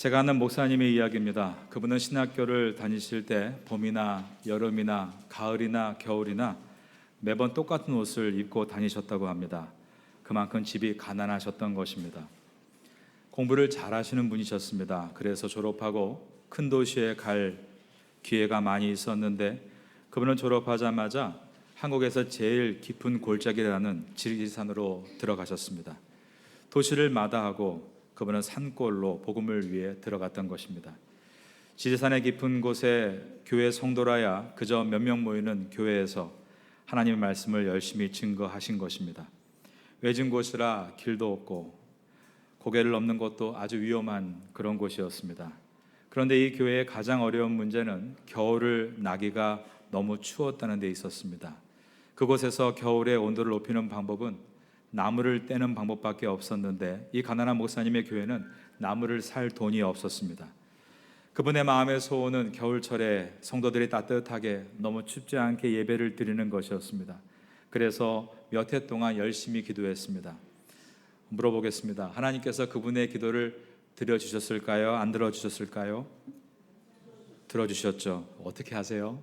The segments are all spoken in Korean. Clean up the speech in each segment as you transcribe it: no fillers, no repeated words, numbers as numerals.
제가 아는 목사님의 이야기입니다. 그분은 신학교를 다니실 때 봄이나 여름이나 가을이나 겨울이나 매번 똑같은 옷을 입고 다니셨다고 합니다. 그만큼 집이 가난하셨던 것입니다. 공부를 잘하시는 분이셨습니다. 그래서 졸업하고 큰 도시에 갈 기회가 많이 있었는데 그분은 졸업하자마자 한국에서 제일 깊은 골짜기라는 지리산으로 들어가셨습니다. 도시를 마다하고 그분은 산골로 복음을 위해 들어갔던 것입니다. 지리산의 깊은 곳에 교회 성도라야 그저 몇 명 모이는 교회에서 하나님의 말씀을 열심히 증거하신 것입니다. 외진 곳이라 길도 없고 고개를 넘는 것도 아주 위험한 그런 곳이었습니다. 그런데 이 교회의 가장 어려운 문제는 겨울을 나기가 너무 추웠다는 데 있었습니다. 그곳에서 겨울의 온도를 높이는 방법은 나무를 떼는 방법밖에 없었는데 이 가난한 목사님의 교회는 나무를 살 돈이 없었습니다. 그분의 마음의 소원은 겨울철에 성도들이 따뜻하게 너무 춥지 않게 예배를 드리는 것이었습니다. 그래서 몇 해 동안 열심히 기도했습니다. 물어보겠습니다. 하나님께서 그분의 기도를 들어주셨을까요? 안 들어주셨을까요? 들어주셨죠. 어떻게 하세요?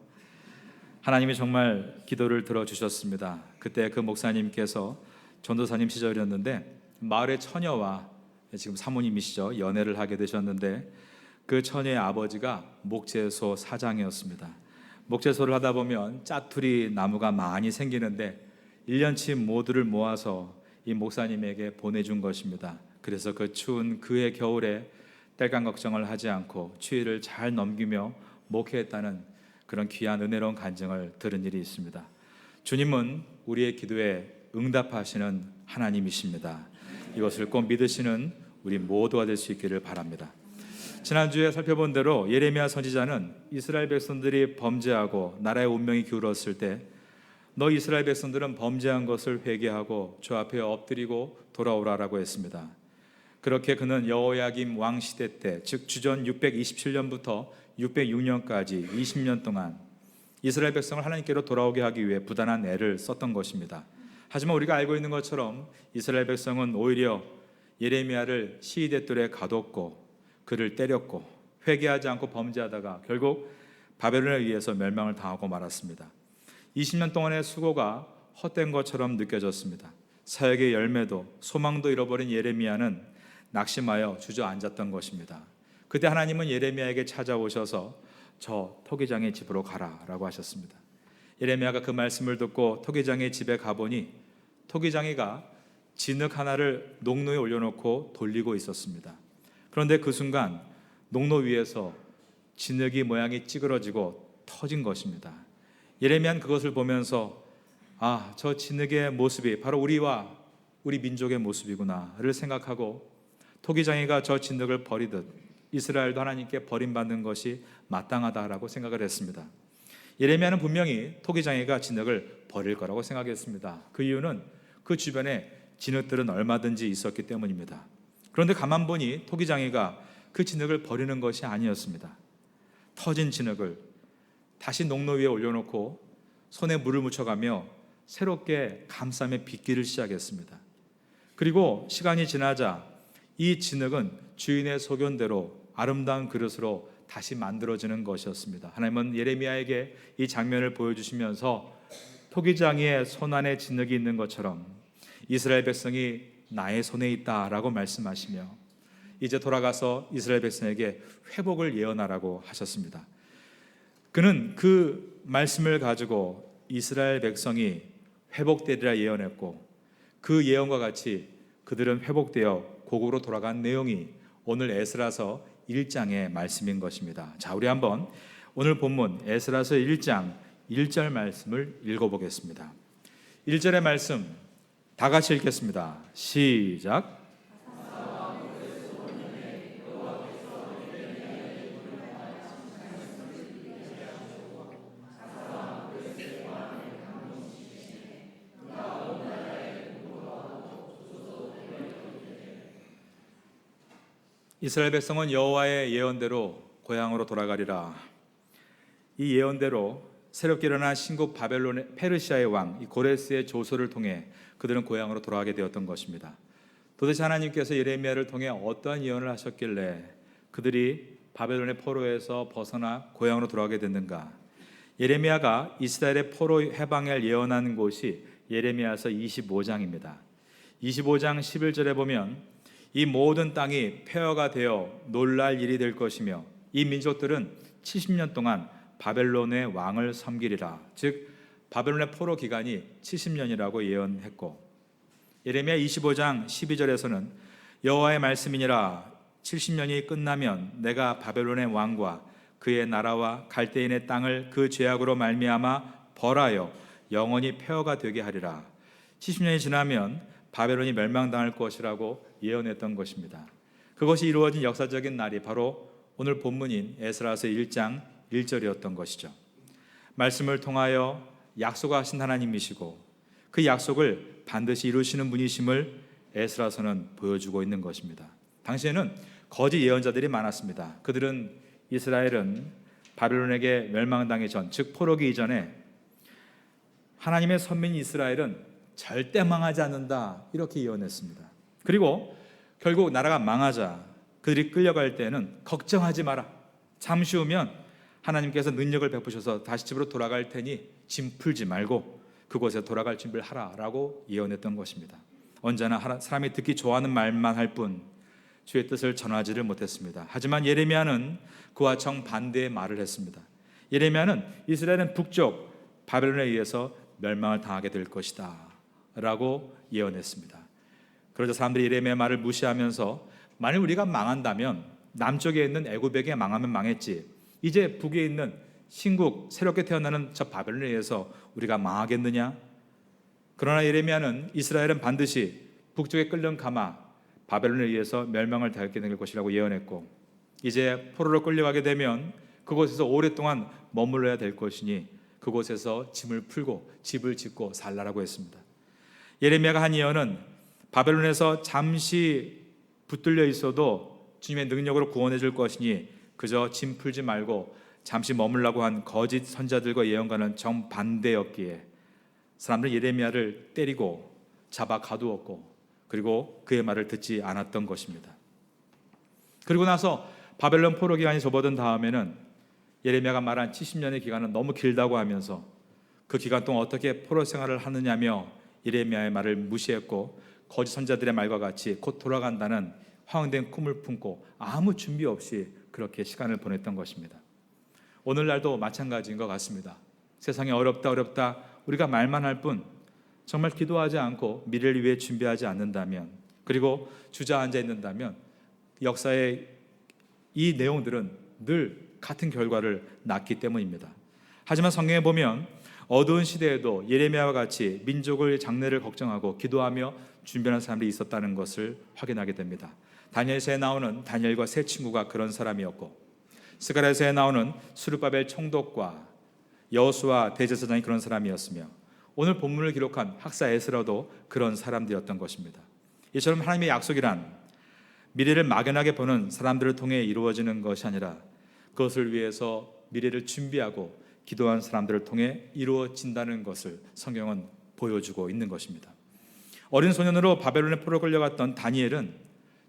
하나님이 정말 기도를 들어주셨습니다. 그때 그 목사님께서 전도사님 시절이었는데 마을의 처녀와 지금 사모님이시죠. 연애를 하게 되셨는데 그 처녀의 아버지가 목재소 사장이었습니다. 목재소를 하다 보면 짜투리 나무가 많이 생기는데 1년치 모두를 모아서 이 목사님에게 보내준 것입니다. 그래서 그 추운 그해 겨울에 땔감 걱정을 하지 않고 추위를 잘 넘기며 목회했다는 그런 귀한 은혜로운 간증을 들은 일이 있습니다. 주님은 우리의 기도에 응답하시는 하나님이십니다. 이것을 꼭 믿으시는 우리 모두가 될 수 있기를 바랍니다. 지난주에 살펴본 대로 예레미야 선지자는 이스라엘 백성들이 범죄하고 나라의 운명이 기울었을 때 너 이스라엘 백성들은 범죄한 것을 회개하고 주 앞에 엎드리고 돌아오라라고 했습니다. 그렇게 그는 여호야김 왕 시대 때, 즉 주전 627년부터 606년까지 20년 동안 이스라엘 백성을 하나님께로 돌아오게 하기 위해 부단한 애를 썼던 것입니다. 하지만 우리가 알고 있는 것처럼 이스라엘 백성은 오히려 예레미야를 시위대들에 가뒀고 그를 때렸고 회개하지 않고 범죄하다가 결국 바벨론에 의해서 멸망을 당하고 말았습니다. 20년 동안의 수고가 헛된 것처럼 느껴졌습니다. 사역의 열매도 소망도 잃어버린 예레미야는 낙심하여 주저앉았던 것입니다. 그때 하나님은 예레미야에게 찾아오셔서 저 토기장의 집으로 가라라고 하셨습니다. 예레미야가 그 말씀을 듣고 토기장의 집에 가보니 토기장이가 진흙 하나를 농로에 올려놓고 돌리고 있었습니다. 그런데 그 순간 농로 위에서 진흙이 모양이 찌그러지고 터진 것입니다. 예레미야는 그것을 보면서 저 진흙의 모습이 바로 우리와 우리 민족의 모습이구나를 생각하고 토기장이가 저 진흙을 버리듯 이스라엘도 하나님께 버림받는 것이 마땅하다라고 생각을 했습니다. 예레미야는 분명히 토기장이가 진흙을 버릴 거라고 생각했습니다. 그 이유는 그 주변에 진흙들은 얼마든지 있었기 때문입니다. 그런데 가만 보니 토기장이가 그 진흙을 버리는 것이 아니었습니다. 터진 진흙을 다시 농로 위에 올려놓고 손에 물을 묻혀가며 새롭게 감싸며 빚기를 시작했습니다. 그리고 시간이 지나자 이 진흙은 주인의 소견대로 아름다운 그릇으로 다시 만들어지는 것이었습니다. 하나님은 예레미야에게 이 장면을 보여주시면서 토기장이의 손 안에 진흙이 있는 것처럼 이스라엘 백성이 나의 손에 있다라고 말씀하시며 이제 돌아가서 이스라엘 백성에게 회복을 예언하라고 하셨습니다. 그는 그 말씀을 가지고 이스라엘 백성이 회복되리라 예언했고 그 예언과 같이 그들은 회복되어 고국으로 돌아간 내용이 오늘 에스라서 1장의 말씀인 것입니다. 자, 우리 한번 오늘 본문 에스라서 1장 1절 말씀을 읽어보겠습니다. 1절의 말씀 다 같이 읽겠습니다. 시작. 이스라엘 백성은 여호와의 예언대로 고향으로 돌아가리라. 이 예언대로 새롭게 일어난 신국 바벨론의 페르시아의 왕 이 고레스의 조서를 통해 그들은 고향으로 돌아가게 되었던 것입니다. 도대체 하나님께서 예레미야를 통해 어떠한 예언을 하셨길래 그들이 바벨론의 포로에서 벗어나 고향으로 돌아가게 됐는가? 예레미야가 이스라엘의 포로 해방을 예언한 곳이 예레미야서 25장입니다. 25장 11절에 보면 이 모든 땅이 폐허가 되어 놀랄 일이 될 것이며 이 민족들은 70년 동안 바벨론의 왕을 섬기리라. 즉 바벨론의 포로 기간이 70년이라고 예언했고, 예레미야 25장 12절에서는 여호와의 말씀이니라 70년이 끝나면 내가 바벨론의 왕과 그의 나라와 갈대인의 땅을 그 죄악으로 말미암아 벌하여 영원히 폐허가 되게 하리라. 70년이 지나면 바벨론이 멸망당할 것이라고 예언했던 것입니다. 그것이 이루어진 역사적인 날이 바로 오늘 본문인 에스라서 1장 1절이었던 것이죠. 말씀을 통하여 약속하신 하나님이시고 그 약속을 반드시 이루시는 분이심을 에스라서는 보여주고 있는 것입니다. 당시에는 거짓 예언자들이 많았습니다. 그들은 이스라엘은 바벨론에게 멸망당하기 전, 즉 포로기 이전에 하나님의 선민 이스라엘은 절대 망하지 않는다 이렇게 예언했습니다. 그리고 결국 나라가 망하자 그들이 끌려갈 때는 걱정하지 마라, 잠시 후면 하나님께서 능력을 베푸셔서 다시 집으로 돌아갈 테니 짐 풀지 말고 그곳에 돌아갈 준비를 하라라고 예언했던 것입니다. 언제나 사람이 듣기 좋아하는 말만 할 뿐 주의 뜻을 전하지를 못했습니다. 하지만 예레미야는 그와 정반대의 말을 했습니다. 예레미야는 이스라엘은 북쪽 바벨론에 의해서 멸망을 당하게 될 것이다 라고 예언했습니다. 그러자 사람들이 예레미야 말을 무시하면서 만일 우리가 망한다면 남쪽에 있는 애굽에게 망하면 망했지, 이제 북에 있는 신국 새롭게 태어나는 저 바벨론에 의해서 우리가 망하겠느냐? 그러나 예레미야는 이스라엘은 반드시 북쪽에 끌려 가마 바벨론에 의해서 멸망을 당하게 될 것이라고 예언했고, 이제 포로로 끌려가게 되면 그곳에서 오랫동안 머물러야 될 것이니 그곳에서 짐을 풀고 집을 짓고 살라라고 했습니다. 예레미야가 한 예언은 바벨론에서 잠시 붙들려 있어도 주님의 능력으로 구원해 줄 것이니 그저 짐 풀지 말고 잠시 머물라고 한 거짓 선자들과 예언과는 정반대였기에 사람들은 예레미야를 때리고 잡아 가두었고 그리고 그의 말을 듣지 않았던 것입니다. 그리고 나서 바벨론 포로 기간이 접어든 다음에는 예레미야가 말한 70년의 기간은 너무 길다고 하면서 그 기간 동안 어떻게 포로 생활을 하느냐며 예레미야의 말을 무시했고 거짓 선자들의 말과 같이 곧 돌아간다는 허황된 꿈을 품고 아무 준비 없이 그렇게 시간을 보냈던 것입니다. 오늘날도 마찬가지인 것 같습니다. 세상이 어렵다 우리가 말만 할 뿐 정말 기도하지 않고 미래를 위해 준비하지 않는다면, 그리고 주저앉아 있는다면 역사의 이 내용들은 늘 같은 결과를 낳기 때문입니다. 하지만 성경에 보면 어두운 시대에도 예레미야와 같이 민족의 장래를 걱정하고 기도하며 준비하는 사람들이 있었다는 것을 확인하게 됩니다. 다니엘서에 나오는 다니엘과 세 친구가 그런 사람이었고, 스가랴서에 나오는 스룹바벨 총독과 여호수아 대제사장이 그런 사람이었으며, 오늘 본문을 기록한 학사 에스라도 그런 사람들이었던 것입니다. 이처럼 하나님의 약속이란 미래를 막연하게 보는 사람들을 통해 이루어지는 것이 아니라 그것을 위해서 미래를 준비하고 기도한 사람들을 통해 이루어진다는 것을 성경은 보여주고 있는 것입니다. 어린 소년으로 바벨론에 포로 끌려갔던 다니엘은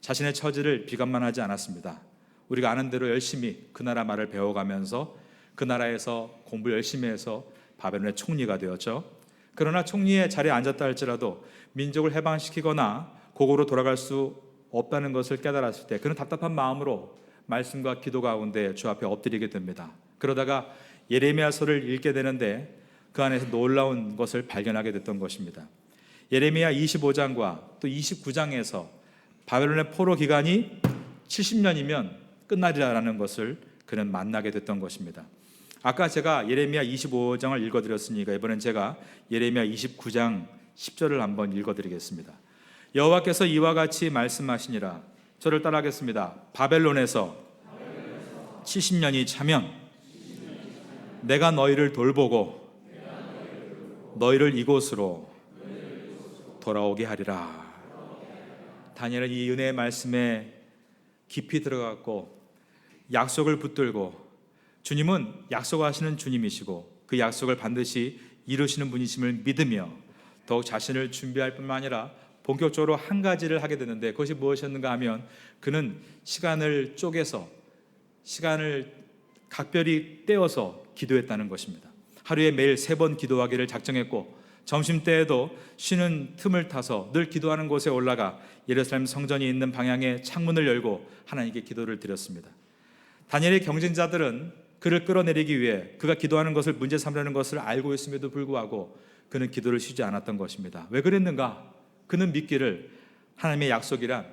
자신의 처지를 비관만 하지 않았습니다. 우리가 아는 대로 열심히 그 나라 말을 배워가면서 그 나라에서 공부 열심히 해서 바벨론의 총리가 되었죠. 그러나 총리의 자리에 앉았다 할지라도 민족을 해방시키거나 고국으로 돌아갈 수 없다는 것을 깨달았을 때 그는 답답한 마음으로 말씀과 기도 가운데 주 앞에 엎드리게 됩니다. 그러다가 예레미야서를 읽게 되는데 그 안에서 놀라운 것을 발견하게 됐던 것입니다. 예레미야 25장과 또 29장에서 바벨론의 포로 기간이 70년이면 끝나리라는 것을 그는 만나게 됐던 것입니다. 아까 제가 예레미야 25장을 읽어드렸으니까 이번엔 제가 예레미야 29장 10절을 한번 읽어드리겠습니다. 여호와께서 이와 같이 말씀하시니라. 저를 따라하겠습니다. 바벨론에서 70년이 차면 내가 너희를 돌보고 너희를 이곳으로 돌아오게 하리라. 다니엘은 이 은혜의 말씀에 깊이 들어갔고 약속을 붙들고, 주님은 약속하시는 주님이시고 그 약속을 반드시 이루시는 분이심을 믿으며 더욱 자신을 준비할 뿐만 아니라 본격적으로 한 가지를 하게 되는데, 그것이 무엇이었는가 하면 그는 시간을 쪼개서, 시간을 각별히 떼어서 기도했다는 것입니다. 하루에 매일 3번 기도하기를 작정했고, 점심때에도 쉬는 틈을 타서 늘 기도하는 곳에 올라가 예루살렘 성전이 있는 방향에 창문을 열고 하나님께 기도를 드렸습니다. 다니엘의 경쟁자들은 그를 끌어내리기 위해 그가 기도하는 것을 문제 삼으려는 것을 알고 있음에도 불구하고 그는 기도를 쉬지 않았던 것입니다. 왜 그랬는가? 그는 믿기를 하나님의 약속이란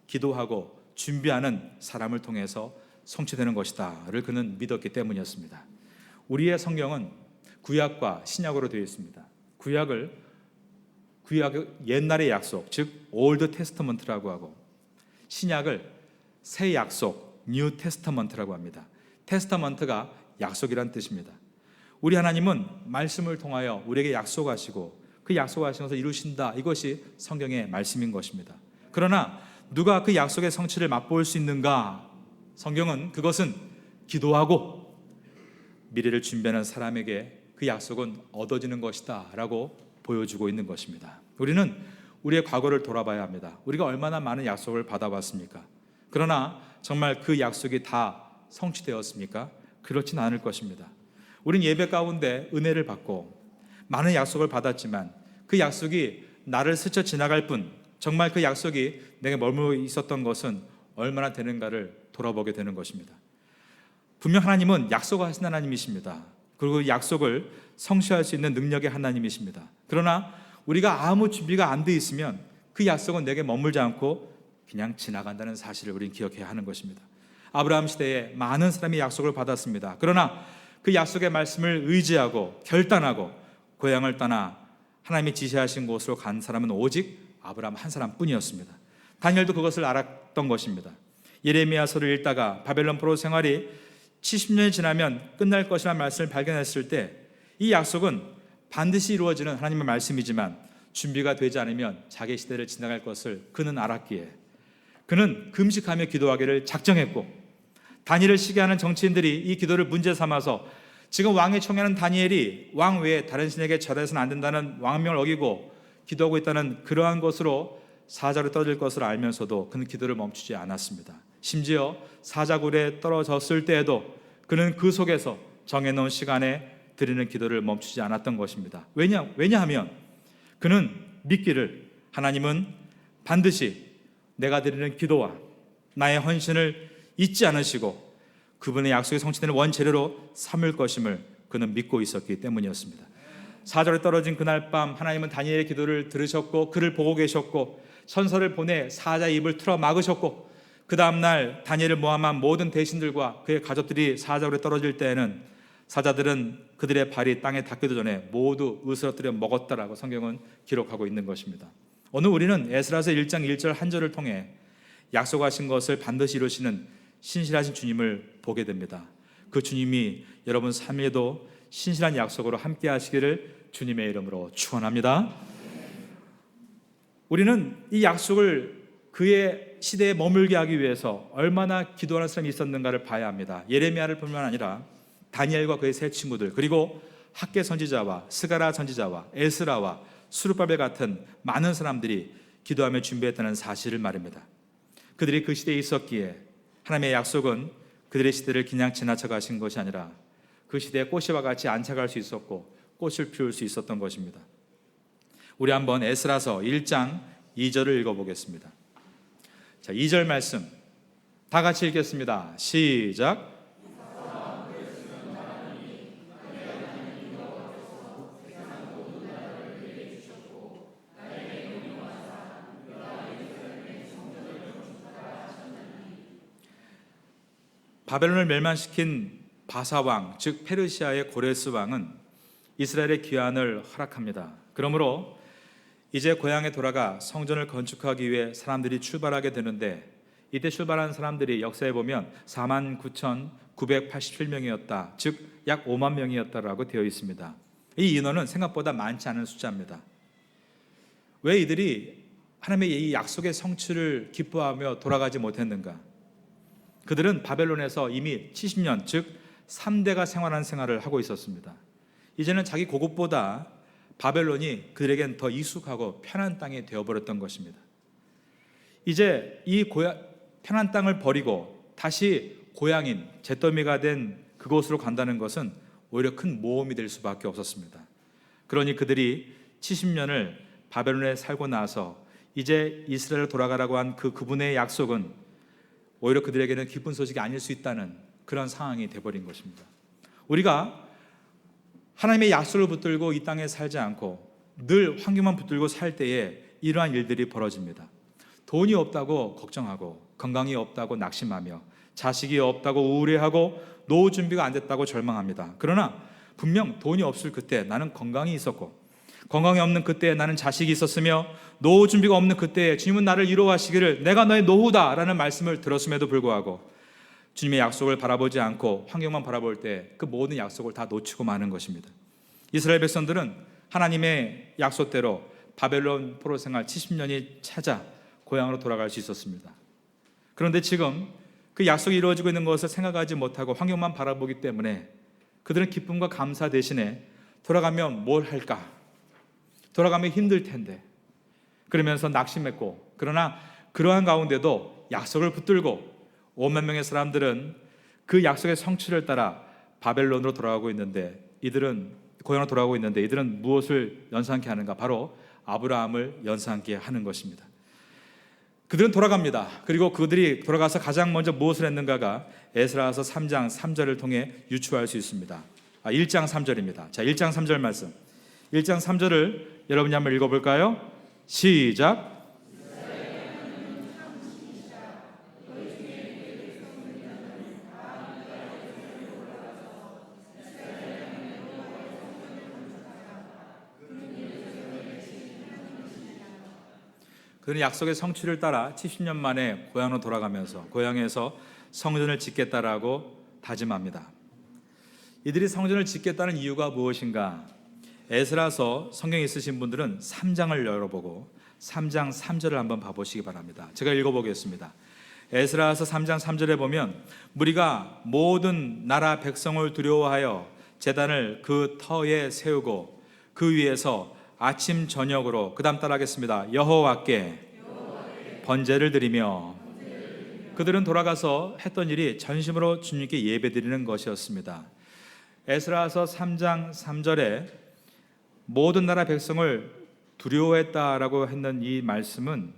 기도하고 준비하는 사람을 통해서 성취되는 것이다를 그는 믿었기 때문이었습니다. 우리의 성경은 구약과 신약으로 되어 있습니다. 구약을 옛날의 약속, 즉 올드 테스터먼트라고 하고, 신약을 새 약속, 뉴 테스터먼트라고 합니다. 테스터먼트가 약속이란 뜻입니다. 우리 하나님은 말씀을 통하여 우리에게 약속하시고 그 약속하신 것을 이루신다, 이것이 성경의 말씀인 것입니다. 그러나 누가 그 약속의 성취를 맛볼 수 있는가? 성경은 그것은 기도하고 미래를 준비하는 사람에게 그 약속은 얻어지는 것이다 라고 보여주고 있는 것입니다. 우리는 우리의 과거를 돌아봐야 합니다. 우리가 얼마나 많은 약속을 받아왔습니까? 그러나 정말 그 약속이 다 성취되었습니까? 그렇진 않을 것입니다. 우린 예배 가운데 은혜를 받고 많은 약속을 받았지만 그 약속이 나를 스쳐 지나갈 뿐, 정말 그 약속이 내게 머물러 있었던 것은 얼마나 되는가를 돌아보게 되는 것입니다. 분명 하나님은 약속하신 하나님이십니다. 그리고 약속을 성취할 수 있는 능력의 하나님이십니다. 그러나 우리가 아무 준비가 안 돼 있으면 그 약속은 내게 머물지 않고 그냥 지나간다는 사실을 우리는 기억해야 하는 것입니다. 아브라함 시대에 많은 사람이 약속을 받았습니다. 그러나 그 약속의 말씀을 의지하고 결단하고 고향을 떠나 하나님이 지시하신 곳으로 간 사람은 오직 아브라함 한 사람뿐이었습니다. 다니엘도 그것을 알았던 것입니다. 예레미야서를 읽다가 바벨론 포로 생활이 70년이 지나면 끝날 것이라는 말씀을 발견했을 때 이 약속은 반드시 이루어지는 하나님의 말씀이지만 준비가 되지 않으면 자기 시대를 지나갈 것을 그는 알았기에 그는 금식하며 기도하기를 작정했고, 다니엘을 시기하는 정치인들이 이 기도를 문제 삼아서 지금 왕의 총애는 다니엘이 왕 외에 다른 신에게 절해서는 안 된다는 왕명을 어기고 기도하고 있다는 그러한 것으로 사자로 떨어질 것을 알면서도 그는 기도를 멈추지 않았습니다. 심지어 사자굴에 떨어졌을 때에도 그는 그 속에서 정해놓은 시간에 드리는 기도를 멈추지 않았던 것입니다. 왜냐하면 그는 믿기를 하나님은 반드시 내가 드리는 기도와 나의 헌신을 잊지 않으시고 그분의 약속이 성취되는 원재료로 삼을 것임을 그는 믿고 있었기 때문이었습니다. 사절에 떨어진 그날 밤 하나님은 다니엘의 기도를 들으셨고 그를 보고 계셨고 천사를 보내 사자의 입을 틀어 막으셨고, 그 다음날 다니엘을 모함한 모든 대신들과 그의 가족들이 사자굴에 떨어질 때에는 사자들은 그들의 발이 땅에 닿기도 전에 모두 으스러뜨려 먹었다라고 성경은 기록하고 있는 것입니다. 오늘 우리는 에스라서 1장 1절 한 절을 통해 약속하신 것을 반드시 이루시는 신실하신 주님을 보게 됩니다. 그 주님이 여러분 삶에도 신실한 약속으로 함께 하시기를 주님의 이름으로 축원합니다. 우리는 이 약속을 그의 시대에 머물게 하기 위해서 얼마나 기도하는 사람이 있었는가를 봐야 합니다. 예레미야를 뿐만 아니라 다니엘과 그의 세 친구들, 그리고 학개 선지자와 스가랴 선지자와 에스라와 수르바벨 같은 많은 사람들이 기도하며 준비했다는 사실을 말입니다. 그들이 그 시대에 있었기에 하나님의 약속은 그들의 시대를 그냥 지나쳐 가신 것이 아니라 그 시대에 꽃이와 같이 안착할 수 있었고 꽃을 피울 수 있었던 것입니다. 우리 한번 에스라서 1장 2절을 읽어보겠습니다. 자, 2절 말씀 다 같이 읽겠습니다. 시작. 바벨론을 멸망시킨 바사왕, 즉 페르시아의 고레스 왕은 이스라엘의 귀환을 허락합니다. 그러므로 이제 고향에 돌아가 성전을 건축하기 위해 사람들이 출발하게 되는데, 이때 출발한 사람들이 역사에 보면 49,987명이었다, 즉 약 5만 명이었다라고 되어 있습니다. 이 인원은 생각보다 많지 않은 숫자입니다. 왜 이들이 하나님의 이 약속의 성취를 기뻐하며 돌아가지 못했는가? 그들은 바벨론에서 이미 70년, 즉 3대가 생활하는 생활을 하고 있었습니다. 이제는 자기 고국보다 바벨론이 그들에겐 더 익숙하고 편한 땅이 되어버렸던 것입니다. 이제 이 편한 땅을 버리고 다시 고향인 잿더미가 된 그곳으로 간다는 것은 오히려 큰 모험이 될 수밖에 없었습니다. 그러니 그들이 70년을 바벨론에 살고 나서 이제 이스라엘로 돌아가라고 한 그분의 약속은 오히려 그들에게는 기쁜 소식이 아닐 수 있다는 그런 상황이 되어버린 것입니다. 우리가 하나님의 약속을 붙들고 이 땅에 살지 않고 늘 환경만 붙들고 살 때에 이러한 일들이 벌어집니다. 돈이 없다고 걱정하고, 건강이 없다고 낙심하며, 자식이 없다고 우울해하고, 노후 준비가 안 됐다고 절망합니다. 그러나 분명 돈이 없을 그때 나는 건강이 있었고, 건강이 없는 그때에 나는 자식이 있었으며, 노후 준비가 없는 그때에 주님은 나를 위로하시기를 내가 너의 노후다 라는 말씀을 들었음에도 불구하고 주님의 약속을 바라보지 않고 환경만 바라볼 때 그 모든 약속을 다 놓치고 마는 것입니다. 이스라엘 백성들은 하나님의 약속대로 바벨론 포로 생활 70년이 찾아 고향으로 돌아갈 수 있었습니다. 그런데 지금 그 약속이 이루어지고 있는 것을 생각하지 못하고 환경만 바라보기 때문에 그들은 기쁨과 감사 대신에 돌아가면 뭘 할까? 돌아가면 힘들 텐데 그러면서 낙심했고, 그러나 그러한 가운데도 약속을 붙들고 5만 명의 사람들은 그 약속의 성취를 따라 바벨론으로 돌아가고 있는데, 고향으로 돌아가고 있는데 이들은 무엇을 연상케 하는가? 바로 아브라함을 연상케 하는 것입니다. 그들은 돌아갑니다. 그리고 그들이 돌아가서 가장 먼저 무엇을 했는가가 에스라서 3장 3절을 통해 유추할 수 있습니다. 1장 3절입니다. 자, 1장 3절 말씀. 1장 3절을 여러분이 한번 읽어볼까요? 시작. 그는 약속의 성취를 따라 70년 만에 고향으로 돌아가면서 고향에서 성전을 짓겠다라고 다짐합니다. 이들이 성전을 짓겠다는 이유가 무엇인가? 에스라서 성경에 있으신 분들은 3장을 열어보고 3장 3절을 한번 봐보시기 바랍니다. 제가 읽어보겠습니다. 에스라서 3장 3절에 보면 무리가 모든 나라 백성을 두려워하여 제단을 그 터에 세우고 그 위에서 아침 저녁으로, 그 다음 따라하겠습니다. 여호와께 번제를 드리며, 그들은 돌아가서 했던 일이 전심으로 주님께 예배드리는 것이었습니다. 에스라서 3장 3절에 모든 나라 백성을 두려워했다라고 했는 이 말씀은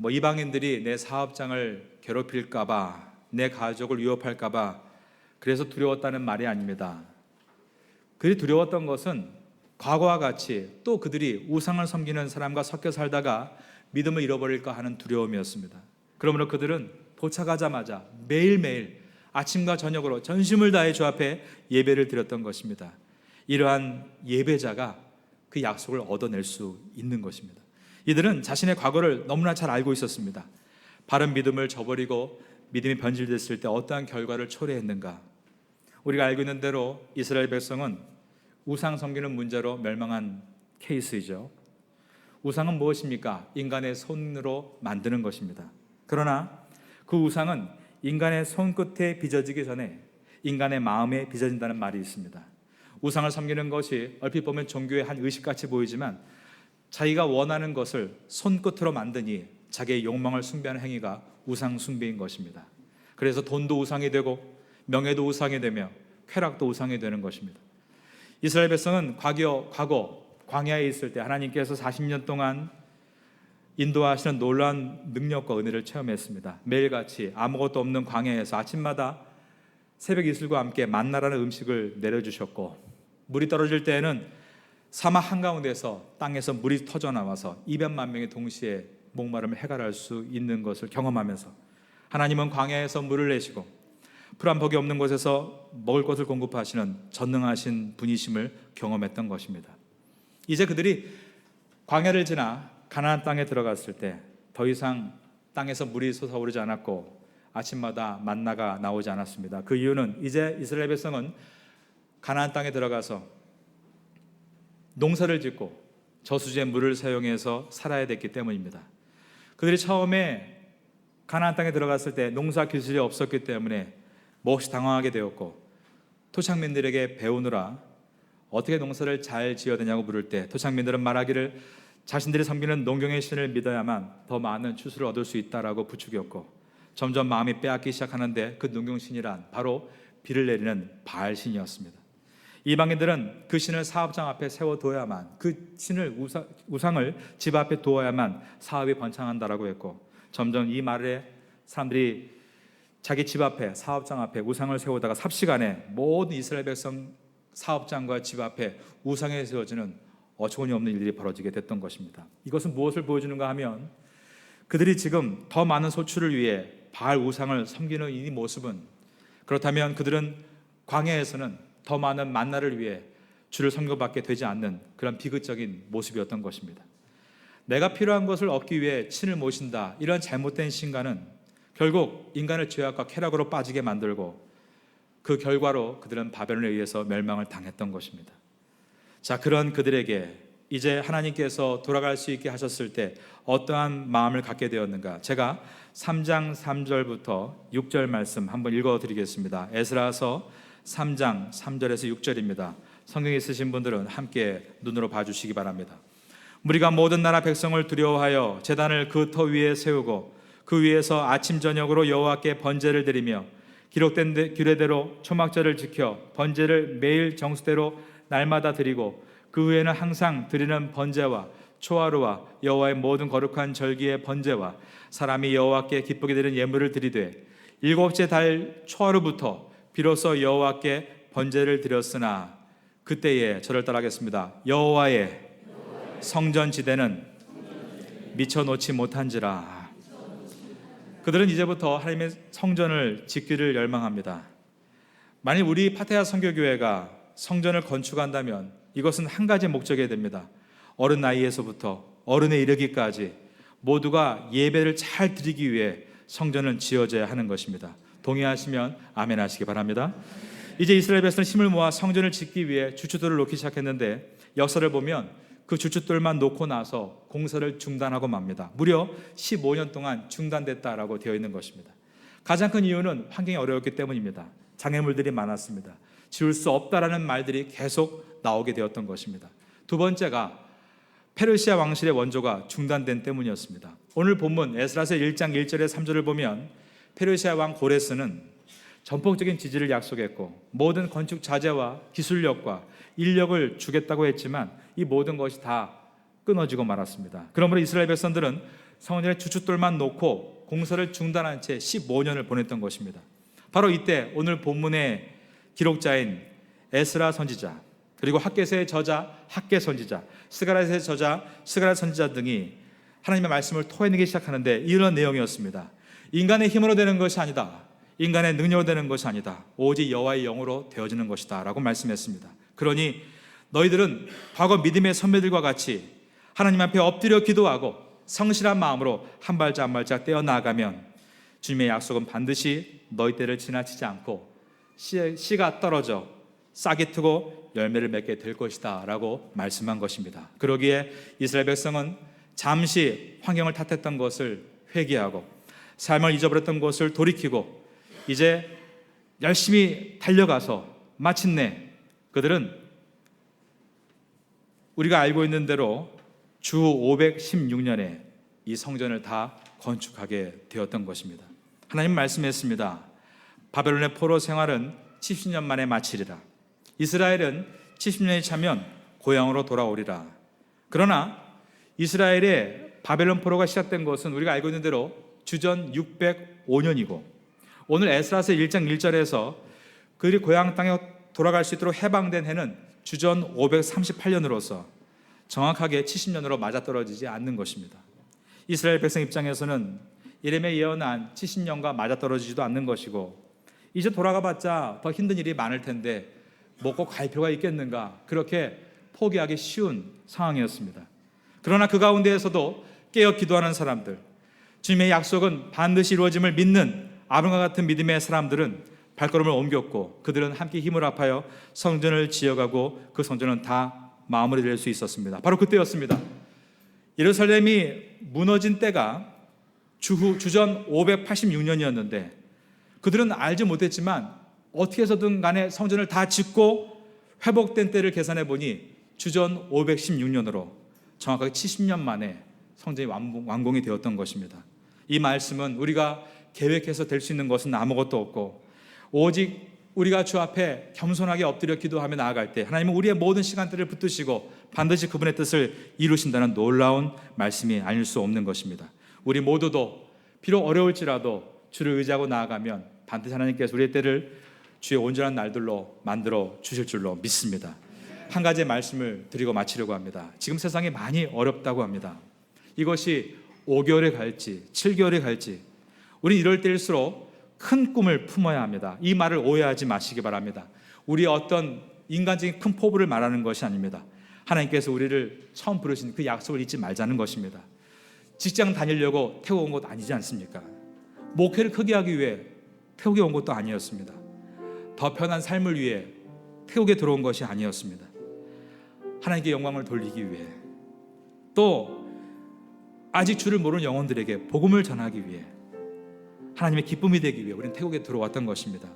이방인들이 내 사업장을 괴롭힐까봐, 내 가족을 위협할까봐 그래서 두려웠다는 말이 아닙니다. 그들이 두려웠던 것은 과거와 같이 또 그들이 우상을 섬기는 사람과 섞여 살다가 믿음을 잃어버릴까 하는 두려움이었습니다. 그러므로 그들은 도착하자마자 매일매일 아침과 저녁으로 전심을 다해 주 앞에 예배를 드렸던 것입니다. 이러한 예배자가 그 약속을 얻어낼 수 있는 것입니다. 이들은 자신의 과거를 너무나 잘 알고 있었습니다. 바른 믿음을 저버리고 믿음이 변질됐을 때 어떠한 결과를 초래했는가? 우리가 알고 있는 대로 이스라엘 백성은 우상 섬기는 문제로 멸망한 케이스이죠. 우상은 무엇입니까? 인간의 손으로 만드는 것입니다. 그러나 그 우상은 인간의 손끝에 빚어지기 전에 인간의 마음에 빚어진다는 말이 있습니다. 우상을 섬기는 것이 얼핏 보면 종교의 한 의식같이 보이지만 자기가 원하는 것을 손끝으로 만드니 자기의 욕망을 숭배하는 행위가 우상 숭배인 것입니다. 그래서 돈도 우상이 되고 명예도 우상이 되며 쾌락도 우상이 되는 것입니다. 이스라엘 백성은 과거 광야에 있을 때 하나님께서 40년 동안 인도하시는 놀라운 능력과 은혜를 체험했습니다. 매일같이 아무것도 없는 광야에서 아침마다 새벽 이슬과 함께 만나라는 음식을 내려주셨고, 물이 떨어질 때에는 사막 한가운데서 땅에서 물이 터져나와서 200만 명이 동시에 목마름을 해결할 수 있는 것을 경험하면서 하나님은 광야에서 물을 내시고 풀 한 폭이 없는 곳에서 먹을 것을 공급하시는 전능하신 분이심을 경험했던 것입니다. 이제 그들이 광야를 지나 가나안 땅에 들어갔을 때 더 이상 땅에서 물이 솟아오르지 않았고 아침마다 만나가 나오지 않았습니다. 그 이유는 이제 이스라엘 백성은 가나안 땅에 들어가서 농사를 짓고 저수지의 물을 사용해서 살아야 됐기 때문입니다. 그들이 처음에 가나안 땅에 들어갔을 때 농사 기술이 없었기 때문에 몹시 당황하게 되었고 토착민들에게 배우느라 어떻게 농사를 잘 지어야 되냐고 물을 때 토착민들은 말하기를 자신들이 섬기는 농경의 신을 믿어야만 더 많은 추수를 얻을 수 있다라고 부추겼고, 점점 마음이 빼앗기 시작하는데 그 농경신이란 바로 비를 내리는 바알신이었습니다. 이방인들은 그 신을 사업장 앞에 세워둬야만, 그 신을 우상을 집 앞에 두어야만 사업이 번창한다라고 했고, 점점 이 말에 사람들이 자기 집 앞에, 사업장 앞에 우상을 세우다가 삽시간에 모든 이스라엘 백성 사업장과 집 앞에 우상에 세워지는 어처구니 없는 일들이 벌어지게 됐던 것입니다. 이것은 무엇을 보여주는가 하면, 그들이 지금 더 많은 소출을 위해 바알 우상을 섬기는 이 모습은, 그렇다면 그들은 광야에서는 더 많은 만나를 위해 주를 섬겨받게 되지 않는 그런 비극적인 모습이었던 것입니다. 내가 필요한 것을 얻기 위해 신을 모신다, 이런 잘못된 신과는 결국 인간을 죄악과 쾌락으로 빠지게 만들고, 그 결과로 그들은 바벨론에 의해서 멸망을 당했던 것입니다. 자, 그런 그들에게 이제 하나님께서 돌아갈 수 있게 하셨을 때 어떠한 마음을 갖게 되었는가? 제가 3장 3절부터 6절 말씀 한번 읽어드리겠습니다. 에스라서 3장 3절에서 6절입니다. 성경 있으신 분들은 함께 눈으로 봐주시기 바랍니다. 무리가 모든 나라 백성을 두려워하여 제단을 그 터 위에 세우고 그 위에서 아침 저녁으로 여호와께 번제를 드리며 기록된 규례대로 초막절을 지켜 번제를 매일 정수대로 날마다 드리고, 그 후에는 항상 드리는 번제와 초하루와 여호와의 모든 거룩한 절기의 번제와 사람이 여호와께 기쁘게 드리는 예물을 드리되, 일곱째 달 초하루부터 비로소 여호와께 번제를 드렸으나 그때에 저를 따라하겠습니다. 여호와의 성전 지대는 미쳐놓지 못한지라. 그들은 이제부터 하나님의 성전을 짓기를 열망합니다. 만일 우리 파테아 선교교회가 성전을 건축한다면 이것은 한 가지 목적이 됩니다. 어른 나이에서부터 어른에 이르기까지 모두가 예배를 잘 드리기 위해 성전은 지어져야 하는 것입니다. 동의하시면 아멘 하시기 바랍니다. 이제 이스라엘 백성은 힘을 모아 성전을 짓기 위해 주춧돌을 놓기 시작했는데, 역사를 보면 그 주춧돌만 놓고 나서 공사를 중단하고 맙니다. 무려 15년 동안 중단됐다라고 되어 있는 것입니다. 가장 큰 이유는 환경이 어려웠기 때문입니다. 장애물들이 많았습니다. 지울 수 없다라는 말들이 계속 나오게 되었던 것입니다. 두 번째가 페르시아 왕실의 원조가 중단된 때문이었습니다. 오늘 본문 에스라서 1장 1절에 3절을 보면 페르시아 왕 고레스는 전폭적인 지지를 약속했고 모든 건축 자재와 기술력과 인력을 주겠다고 했지만 이 모든 것이 다 끊어지고 말았습니다. 그러므로 이스라엘 백성들은 성전의 주춧돌만 놓고 공사를 중단한 채 15년을 보냈던 것입니다. 바로 이때 오늘 본문의 기록자인 에스라 선지자, 그리고 학개서의 저자 학개 선지자, 스가랴서의 저자 스가랴 선지자 등이 하나님의 말씀을 토해내기 시작하는데 이런 내용이었습니다. 인간의 힘으로 되는 것이 아니다, 인간의 능력으로 되는 것이 아니다, 오직 여호와의 영으로 되어지는 것이다 라고 말씀했습니다. 그러니 너희들은 과거 믿음의 선배들과 같이 하나님 앞에 엎드려 기도하고 성실한 마음으로 한 발짝 한 발짝 떼어나가면 주님의 약속은 반드시 너희 때를 지나치지 않고 씨가 떨어져 싹이 트고 열매를 맺게 될 것이다 라고 말씀한 것입니다. 그러기에 이스라엘 백성은 잠시 환경을 탓했던 것을 회개하고 삶을 잊어버렸던 것을 돌이키고 이제 열심히 달려가서 마침내 그들은 우리가 알고 있는 대로 주 516년에 이 성전을 다 건축하게 되었던 것입니다. 하나님 말씀했습니다. 바벨론의 포로 생활은 70년 만에 마치리라. 이스라엘은 70년이 차면 고향으로 돌아오리라. 그러나 이스라엘의 바벨론 포로가 시작된 것은 우리가 알고 있는 대로 주전 605년이고 오늘 에스라서 1장 1절에서 그들이 고향 땅에 돌아갈 수 있도록 해방된 해는 주전 538년으로서 정확하게 70년으로 맞아떨어지지 않는 것입니다. 이스라엘 백성 입장에서는 예레미야 예언한 70년과 맞아떨어지지도 않는 것이고 이제 돌아가봤자 더 힘든 일이 많을 텐데 먹고 갈 필요가 있겠는가, 그렇게 포기하기 쉬운 상황이었습니다. 그러나 그 가운데에서도 깨어 기도하는 사람들, 주님의 약속은 반드시 이루어짐을 믿는 아론과 같은 믿음의 사람들은 발걸음을 옮겼고 그들은 함께 힘을 합하여 성전을 지어가고 그 성전은 다 마무리될 수 있었습니다. 바로 그때였습니다. 예루살렘이 무너진 때가 주전 586년이었는데 그들은 알지 못했지만 어떻게 해서든 간에 성전을 다 짓고 회복된 때를 계산해 보니 주전 516년으로 정확하게 70년 만에 성전이 완공이 되었던 것입니다. 이 말씀은 우리가 계획해서 될 수 있는 것은 아무것도 없고 오직 우리가 주 앞에 겸손하게 엎드려 기도하며 나아갈 때 하나님은 우리의 모든 시간들을 붙드시고 반드시 그분의 뜻을 이루신다는 놀라운 말씀이 아닐 수 없는 것입니다. 우리 모두도 비록 어려울지라도 주를 의지하고 나아가면 반드시 하나님께서 우리의 때를 주의 온전한 날들로 만들어 주실 줄로 믿습니다. 한 가지의 말씀을 드리고 마치려고 합니다. 지금 세상이 많이 어렵다고 합니다. 이것이 5개월에 갈지 7개월에 갈지 우리 이럴 때일수록 큰 꿈을 품어야 합니다. 이 말을 오해하지 마시기 바랍니다. 우리의 어떤 인간적인 큰 포부를 말하는 것이 아닙니다. 하나님께서 우리를 처음 부르신 그 약속을 잊지 말자는 것입니다. 직장 다니려고 태국 온 것 아니지 않습니까? 목회를 크게 하기 위해 태국에 온 것도 아니었습니다. 더 편한 삶을 위해 태국에 들어온 것이 아니었습니다. 하나님께 영광을 돌리기 위해, 또 아직 주를 모르는 영혼들에게 복음을 전하기 위해, 하나님의 기쁨이 되기 위해 우리는 태국에 들어왔던 것입니다.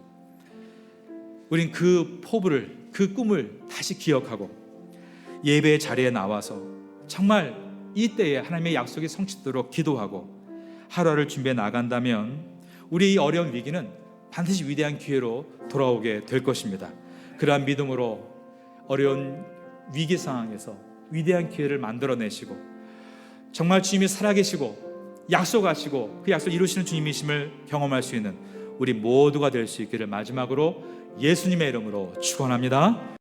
우린 그 포부를, 그 꿈을 다시 기억하고 예배의 자리에 나와서 정말 이때에 하나님의 약속이 성취되도록 기도하고 하루하루를 준비해 나간다면 우리의 이 어려운 위기는 반드시 위대한 기회로 돌아오게 될 것입니다. 그러한 믿음으로 어려운 위기 상황에서 위대한 기회를 만들어내시고 정말 주님이 살아계시고 약속하시고 그 약속 이루시는 주님이심을 경험할 수 있는 우리 모두가 될 수 있기를 마지막으로 예수님의 이름으로 축원합니다.